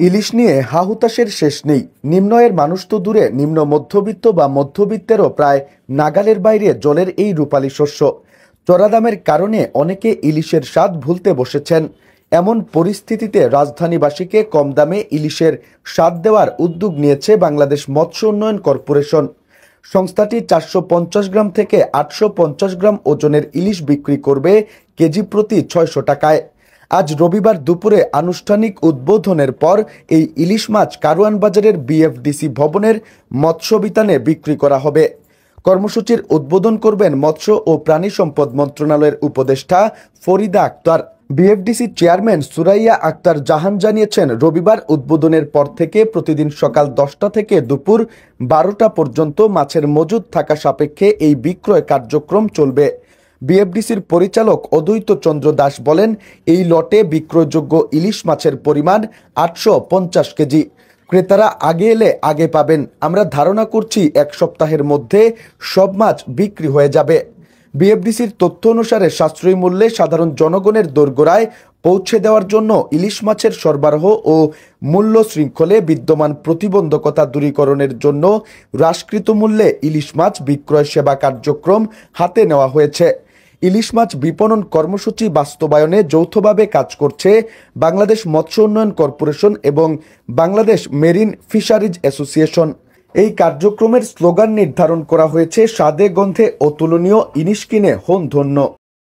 ইলিশ নিয়ে হাহুতাশের শেষ নেই। নিম্ন আয়ের মানুষ তো দূরে, নিম্ন মধ্যবিত্ত বা মধ্যবিত্তেরও প্রায় নাগালের বাইরে জলের এই রূপালী শস্য। চড়া দামের কারণে অনেকে ইলিশের স্বাদ ভুলতে বসেছেন। এমন পরিস্থিতিতে রাজধানীবাসীকে কম দামে ইলিশের স্বাদ দেওয়ার উদ্যোগ নিয়েছে বাংলাদেশ মৎস্য উন্নয়ন কর্পোরেশন। সংস্থাটি 450 গ্রাম থেকে 850 গ্রাম ওজনের ইলিশ বিক্রি করবে কেজি প্রতি 600 টাকায়। আজ রবিবার দুপুরে আনুষ্ঠানিক উদ্বোধনের পর এই ইলিশ মাছ কারওয়ান বাজারের বিএফডিসি ভবনের মৎস্যবিতানে বিক্রি করা হবে। কর্মসূচির উদ্বোধন করবেন মৎস্য ও প্রাণী সম্পদ মন্ত্রণালয়ের উপদেষ্টা ফরিদা আক্তার। বিএফডিসি চেয়ারম্যান সুরাইয়া আক্তার জাহান জানিয়েছেন, রবিবার উদ্বোধনের পর থেকে প্রতিদিন সকাল 10টা থেকে দুপুর 12টা পর্যন্ত মাছের মজুদ থাকা সাপেক্ষে এই বিক্রয় কার্যক্রম চলবে। বিএফডিসির পরিচালক অদ্বৈত চন্দ্র দাস বলেন, এই লটে বিক্রয়যোগ্য ইলিশ মাছের পরিমাণ 850 কেজি। ক্রেতারা আগে এলে আগে পাবেন। আমরা ধারণা করছি এক সপ্তাহের মধ্যে সব মাছ বিক্রি হয়ে যাবে। বিএফডিসির তথ্য অনুসারে সাশ্রয়ী মূল্যে সাধারণ জনগণের দোরগোড়ায় পৌঁছে দেওয়ার জন্য ইলিশ মাছের সরবরাহ ও মূল্য শৃঙ্খলে বিদ্যমান প্রতিবন্ধকতা দূরীকরণের জন্য হ্রাসকৃত মূল্যে ইলিশ মাছ বিক্রয় সেবা কার্যক্রম হাতে নেওয়া হয়েছে। ইলিশ মাছ বিপণন কর্মসূচি বাস্তবায়নে যৌথভাবে কাজ করছে বাংলাদেশ মৎস্য উন্নয়ন কর্পোরেশন এবং বাংলাদেশ মেরিন ফিশারিজ অ্যাসোসিয়েশন। এই কার্যক্রমের স্লোগান নির্ধারণ করা হয়েছে, স্বাদে গন্ধে অতুলনীয় ইলিশ কিনে হন ধন্য।